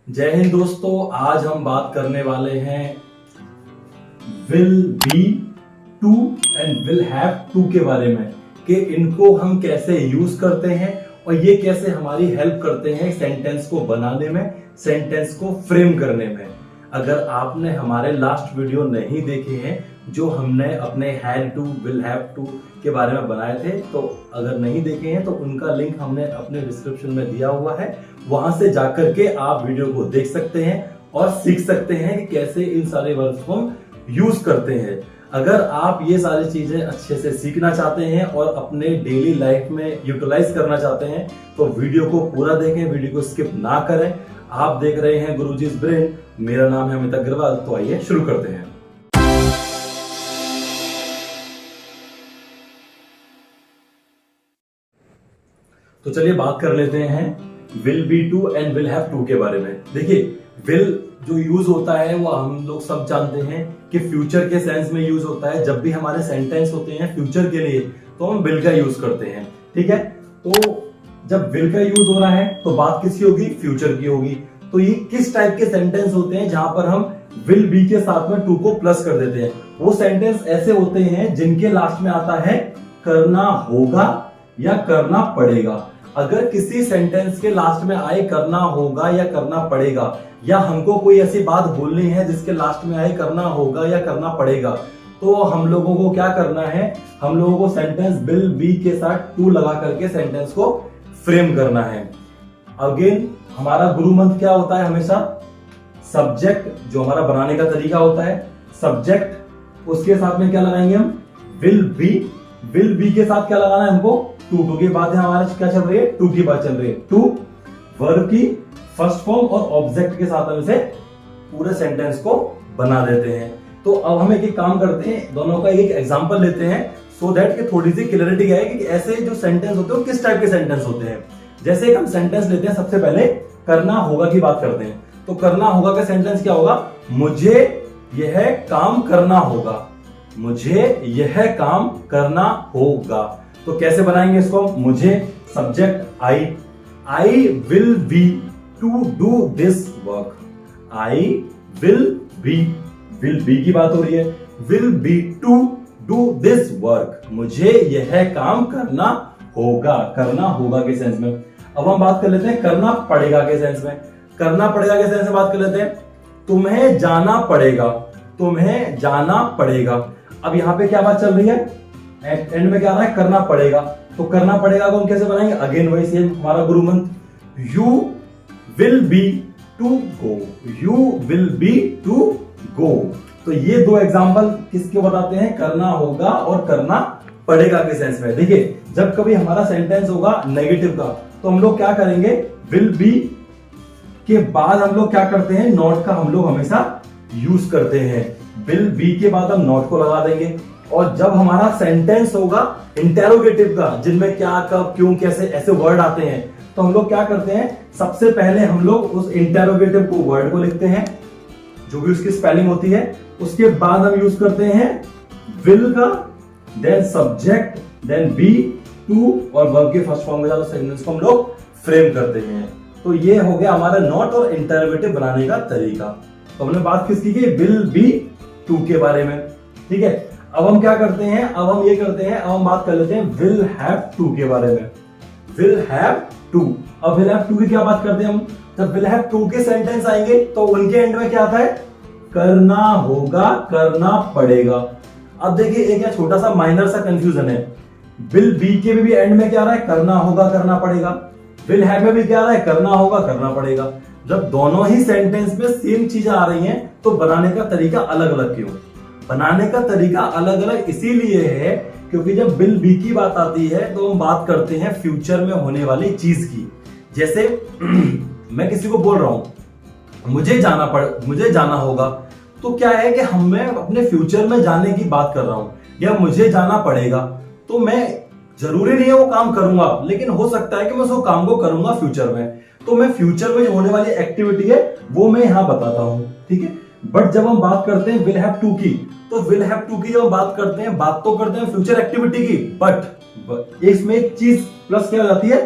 जय हिंद दोस्तों, आज हम बात करने वाले हैं will be to and will have to के बारे में कि इनको हम कैसे यूज करते हैं और ये कैसे हमारी हेल्प करते हैं सेंटेंस को बनाने में, सेंटेंस को फ्रेम करने में। अगर आपने हमारे लास्ट वीडियो नहीं देखे हैं जो हमने अपने had to will have to के बारे में बनाए थे, तो अगर नहीं देखे हैं तो उनका लिंक हमने अपने डिस्क्रिप्शन में दिया हुआ है, वहां से जाकर के आप वीडियो को देख सकते हैं और सीख सकते हैं कि कैसे इन सारे वर्ड्स को यूज करते हैं। अगर आप ये सारी चीजें अच्छे से सीखना चाहते हैं और अपने डेली लाइफ में यूटिलाइज करना चाहते हैं तो वीडियो को पूरा देखें, वीडियो को स्किप ना करें। आप देख रहे हैं गुरुजी's ब्रेन, मेरा नाम है अमित अग्रवाल। तो आइए शुरू करते हैं। तो चलिए बात कर लेते हैं will be to and will have to के बारे में। देखिए, विल जो यूज होता है वो हम लोग सब जानते हैं कि फ्यूचर के सेंस में यूज होता है। जब भी हमारे सेंटेंस होते हैं फ्यूचर के लिए तो हम विल का यूज करते हैं, ठीक है। तो जब विल का यूज हो रहा है तो बात किसकी होगी? फ्यूचर की होगी। तो ये किस टाइप के सेंटेंस होते हैं जहां पर हम विल बी के साथ में टू को प्लस कर देते हैं? वो सेंटेंस ऐसे होते हैं जिनके लास्ट में आता है करना होगा या करना पड़ेगा। अगर किसी सेंटेंस के लास्ट में आए करना होगा या करना पड़ेगा, या हमको कोई ऐसी बात बोलनी है जिसके लास्ट में आए करना होगा या करना पड़ेगा, तो हम लोगों को क्या करना है? हम लोगों को सेंटेंस विल बी के साथ टू लगा करके सेंटेंस को फ्रेम करना है। अगेन हमारा गुरु मंत्र क्या होता है? हमेशा सब्जेक्ट जो हमारा बनाने का तरीका होता है, सब्जेक्ट उसके साथ में क्या लगाएंगे हम? Will be. विल बी के साथ क्या लगाना है हमको? टू। क्योंकि बात है हमारा क्या चल रही है? टू की बात चल रही है। टू वर्ब की फर्स्ट फॉर्म और ऑब्जेक्ट के साथ हम इसे पूरे सेंटेंस को बना देते हैं। तो अब हम एक काम करते हैं, दोनों का एक एग्जांपल लेते हैं सो दैट कि थोड़ी सी क्लैरिटी आए कि ऐसे जो सेंटेंस होते हैं किस टाइप के सेंटेंस होते हैं। जैसे एक हम सेंटेंस लेते हैं, सबसे पहले करना होगा की बात करते हैं। तो करना होगा का सेंटेंस क्या होगा? मुझे यह काम करना होगा। मुझे यह काम करना होगा। तो कैसे बनाएंगे इसको? मुझे subject I will be to do this work. I will be की बात हो रही है, will be to do this work. मुझे यह काम करना होगा, करना होगा के सेंस में। अब हम बात कर लेते हैं करना पड़ेगा के सेंस में। करना पड़ेगा के सेंस में बात कर लेते हैं, तुम्हें जाना पड़ेगा। तुम्हें जाना पड़ेगा। अब यहां पे क्या बात चल रही है? एंड में क्या आ रहा है? करना पड़ेगा। तो करना पड़ेगा को हम कैसे बनाएंगे? अगेन वही सेम हमारा गुरु मंत्र, you will be to go. You will be to go. तो ये दो एग्जांपल किसके बताते हैं? करना होगा और करना पड़ेगा के सेंस में। देखिए, जब कभी हमारा सेंटेंस होगा नेगेटिव का तो हम लोग क्या करेंगे? विल बी के बाद हम लोग क्या करते हैं? नॉट का हम लोग हमेशा यूज करते हैं। विल बी के बाद हम नॉट को लगा देंगे। और जब हमारा सेंटेंस होगा इंटेरोगेटिव का, जिनमें क्या, कब, क्यों, कैसे ऐसे वर्ड आते हैं, तो हम लोग क्या करते हैं? सबसे पहले हम लोग उस इंटेरोगेटिव को वर्ड को लिखते हैं, जो भी उसकी स्पेलिंग होती है। उसके बाद हम यूज करते हैं विल का, then subject, then be, to और वर्ब के फर्स्ट फॉर्म के साथ सेंटेंस को हम लोग फ्रेम करते हैं। तो ये हो गया हमारा नॉट और इंटेरोगेटिव बनाने का तरीका। तो हमने बात किसकी की? विल बी टू के बारे में, ठीक है। अब हम क्या करते हैं? अब हम ये करते हैं, अब हम बात कर लेते हैं विल हैव टू के बारे में। Will have to. अब विल हैव टू की क्या बात करते हैं हम? जब विल हैव टू के सेंटेंस आएंगे तो उनके एंड में क्या आता है? करना होगा, करना पड़ेगा। अब देखिए, एक छोटा सा माइनर सा कंफ्यूजन है। विल बी के भी एंड में क्या आ रहा है? करना होगा, करना पड़ेगा। विल हैव में भी क्या आ रहा है? करना होगा, करना पड़ेगा। जब दोनों ही सेंटेंस में सेम चीजें आ रही हैं तो बनाने का तरीका अलग अलग क्यों? बनाने का तरीका अलग अलग इसीलिए है क्योंकि जब विल बी की बात आती है तो हम बात करते हैं फ्यूचर में होने वाली चीज की। जैसे मैं किसी को बोल रहा हूं मुझे जाना होगा, तो क्या है कि मैं अपने फ्यूचर में जाने की बात कर रहा हूं, या मुझे जाना पड़ेगा। तो मैं जरूरी नहीं है वो काम करूंगा, लेकिन हो सकता है कि मैं उस काम को करूंगा फ्यूचर में। तो मैं फ्यूचर में जो होने वाली एक्टिविटी है वो मैं यहां बताता हूं, ठीक है। बट जब हम बात करते हैं विल हैव टू की, तो विल हैव टू की जब बात करते हैं, बात तो करते हैं फ्यूचर एक्टिविटी की, बट इसमें एक चीज प्लस क्या हो जाती है?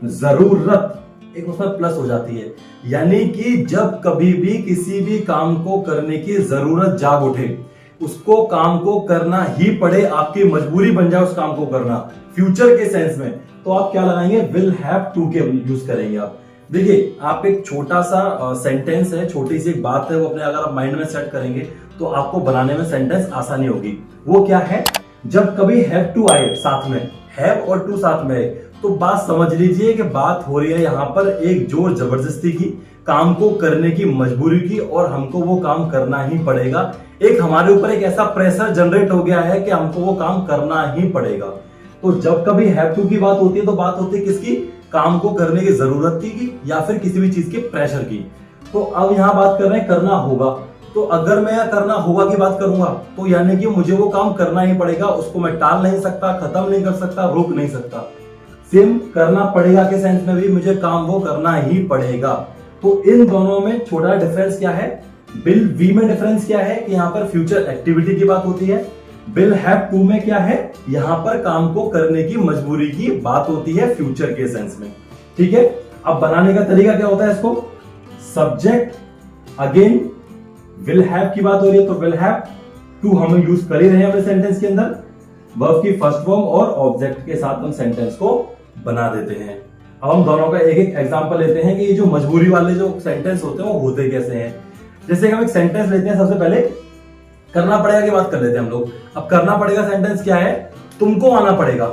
जरूरत। एक उसमें प्लस हो जाती है। यानी कि जब कभी भी किसी भी काम को करने की जरूरत जाग उठे, उसको काम को करना ही पड़े, आपकी मजबूरी बन जाए उस काम को करना फ्यूचर के सेंस में, तो आप क्या लगाएंगे, विल हैव टू के यूज करेंगे आप। देखिए, आप एक छोटा सा सेंटेंस है, छोटी सी एक बात है, वो अपने अगर आप माइंड में सेट करेंगे तो आपको बनाने में सेंटेंस आसानी होगी। वो क्या है, जब कभी हैव टू आए साथ में, हैव और टू साथ में, तो बात समझ लीजिए कि बात हो रही है यहां पर एक जोर जबरदस्ती की, काम को करने की मजबूरी की, और हमको वो काम करना ही पड़ेगा। एक हमारे ऊपर एक ऐसा प्रेशर जनरेट हो गया है कि हमको वो काम करना ही पड़ेगा। तो जब कभी हैव टू की बात होती है तो बात होती है किसकी, काम को करने की जरूरत की या फिर किसी भी चीज के प्रेशर की। तो अब यहां बात कर रहे हैं करना होगा, तो अगर मैं करना होगा की बात करूंगा तो यानी कि मुझे वो काम करना ही पड़ेगा, उसको मैं टाल नहीं सकता, खत्म नहीं कर सकता, रोक नहीं सकता। सेम करना पड़ेगा के सेंस में भी मुझे काम वो करना ही पड़ेगा। तो इन दोनों में छोटा डिफरेंस क्या है, विल बी में डिफरेंस क्या है कि यहां पर फ्यूचर एक्टिविटी की बात होती है, विल हैव टू में क्या है, यहां पर काम को करने की मजबूरी की बात होती है फ्यूचर के सेंस में। ठीक है, अब बनाने का तरीका क्या होता है इसको, सब्जेक्ट, अगेन विल हैव की बात हो रही है तो विल हैव टू हम यूज कर ही रहे हैं अपने सेंटेंस के अंदर, वर्ब की फर्स्ट फॉर्म और ऑब्जेक्ट के साथ हम सेंटेंस को बना देते हैं। अब हम दोनों का एक एक एग्जांपल लेते हैं कि ये जो मजबूरी वाले जो सेंटेंस होते हैं वो होते कैसे हैं। जैसे हम एक सेंटेंस लेते हैं, सबसे पहले करना पड़ेगा की बात कर लेते हैं हम लोग। अब करना पड़ेगा सेंटेंस क्या है, तुमको आना पड़ेगा,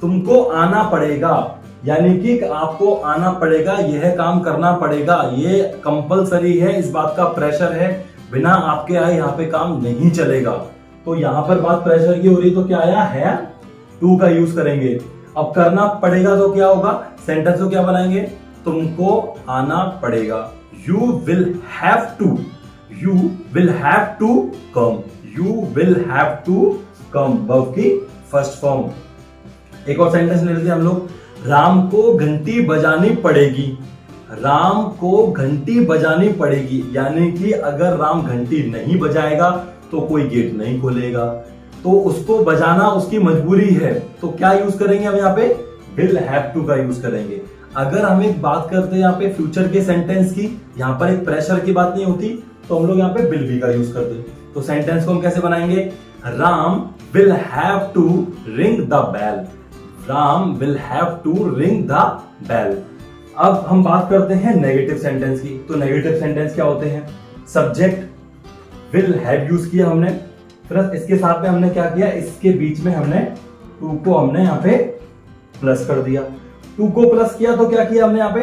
तुमको आना पड़ेगा, यानी कि आपको आना पड़ेगा, यह काम करना पड़ेगा, ये कंपलसरी है, इस बात का प्रेशर है, बिना आपके आए यहाँ पे काम नहीं चलेगा। तो यहां पर बात प्रेशर की हो रही तो क्या आया है, टू का यूज करेंगे। अब करना पड़ेगा तो क्या होगा, सेंटेंस को क्या बनाएंगे, तुमको आना पड़ेगा, you will have to, you will have to come, you will have to come, verb की फर्स्ट फॉर्म। एक और सेंटेंस ले लेते हैं हम लोग, राम को घंटी बजानी पड़ेगी, राम को घंटी बजानी पड़ेगी, यानी कि अगर राम घंटी नहीं बजाएगा तो कोई गेट नहीं खोलेगा, तो उसको बजाना उसकी मजबूरी है। तो क्या यूज करेंगे हम यहाँ पे, विल हैव टू का यूज करेंगे। अगर हम एक बात करते हैं यहाँ पे फ्यूचर के सेंटेंस की, यहाँ पर एक प्रेशर की बात नहीं होती, तो हम लोग यहाँ पे विल बी का यूज करते। तो सेंटेंस को हम कैसे बनाएंगे, Ram will have to ring the bell, Ram will have to ring the bell. अब हम बात करते हैं नेगेटिव सेंटेंस की। तो नेगेटिव सेंटेंस क्या होते हैं, सब्जेक्ट विल हैव यूज किया हमने, फिर इसके साथ में हमने क्या किया, इसके बीच में हमने टू को हमने यहाँ पे प्लस कर दिया, टू को प्लस किया तो क्या किया हमने यहाँ पे,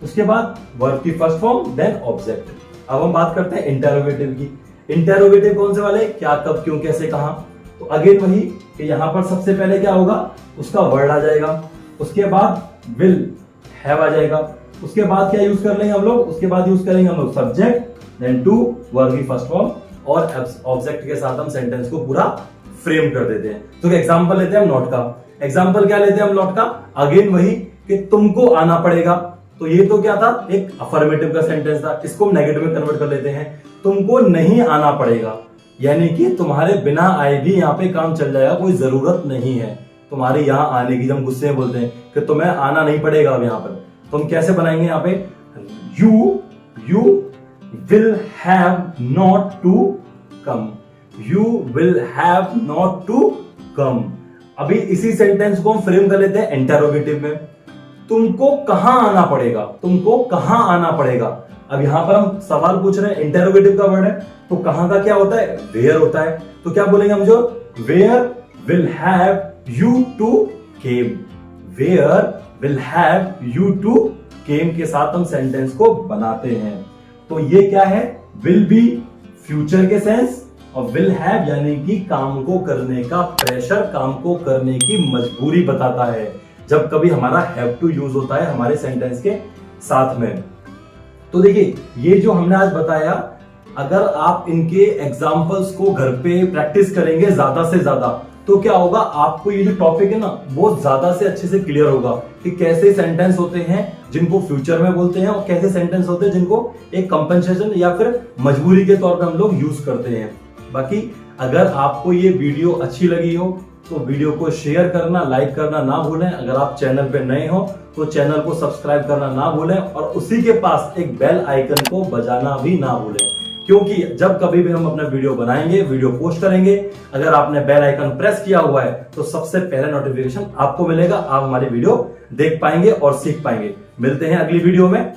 उसके बाद वर्ब की फर्स्ट फॉर्म देन ऑब्जेक्ट। अब हम बात करते हैं इंटेरोगेटिव की। इंटेरोगेटिव कौन से वाले, क्या, कब, क्यों, कैसे, कहां। तो अगेन वही कि यहां पर सबसे पहले क्या होगा, उसका वर्ड आ जाएगा, उसके बाद विल हैव आ जाएगा, उसके बाद क्या यूज कर लेंगे हम लोग, उसके बाद यूज करेंगे हम लोग सब्जेक्ट देन टू, वर्ब की फर्स्ट फॉर्म और ऑब्जेक्ट के साथ हम सेंटेंस को पूरा फ्रेम कर देते हैं। तो एग्जांपल लेते हैं हम नॉट का। एग्जांपल क्या लेते हैं हम नॉट का, अगेन वही कि तुमको आना पड़ेगा। तो ये तो क्या था, एक अफर्मेटिव का सेंटेंस था, इसको हम नेगेटिव में कन्वर्ट कर लेते हैं, तुमको नहीं आना पड़ेगा, यानी कि तुम्हारे बिना आए भी यहाँ पे काम चल जाएगा, कोई जरूरत नहीं है तुम्हारे यहाँ आने की। जब हम गुस्से में बोलते हैं कि तुम्हें आना नहीं पड़ेगा अब यहाँ पर, तो हम कैसे बनाएंगे यहाँ पे, you will have not to come, you will have not to come. अभी इसी सेंटेंस को हम फ्रेम कर लेते हैं इंटरोगेटिव में, तुमको कहां आना पड़ेगा, तुमको कहां आना पड़ेगा। अब यहां पर हम सवाल पूछ रहे हैं, इंटरोगेटिव का वर्ड है, तो कहां का क्या होता है, वेयर होता है। तो क्या बोलेंगे हम, जो where will have you to came, where will have you to came के साथ हम सेंटेंस को बनाते हैं। तो ये क्या है, विल बी फ्यूचर के सेंस और विल हैव यानी कि काम को करने का प्रेशर, काम को करने की मजबूरी बताता है जब कभी हमारा हैव टू यूज होता है हमारे सेंटेंस के साथ में। तो देखिए, ये जो हमने आज बताया, अगर आप इनके एग्जाम्पल्स को घर पे प्रैक्टिस करेंगे ज्यादा से ज्यादा, तो क्या होगा, आपको ये जो टॉपिक है ना वो ज्यादा से अच्छे से क्लियर होगा कि कैसे सेंटेंस होते हैं जिनको फ्यूचर में बोलते हैं और कैसे सेंटेंस होते हैं जिनको एक कंपनसेशन या फिर मजबूरी के तौर पर हम लोग यूज करते हैं। बाकी अगर आपको ये वीडियो अच्छी लगी हो तो वीडियो को शेयर करना, लाइक करना ना भूलें। अगर आप चैनल पे नए हो तो चैनल को सब्सक्राइब करना ना भूलें और उसी के पास एक बेल आइकन को बजाना भी ना भूलें, क्योंकि जब कभी भी हम अपना वीडियो बनाएंगे, वीडियो पोस्ट करेंगे, अगर आपने बेल आइकन प्रेस किया हुआ है तो सबसे पहले नोटिफिकेशन आपको मिलेगा, आप हमारी वीडियो देख पाएंगे और सीख पाएंगे। मिलते हैं अगली वीडियो में।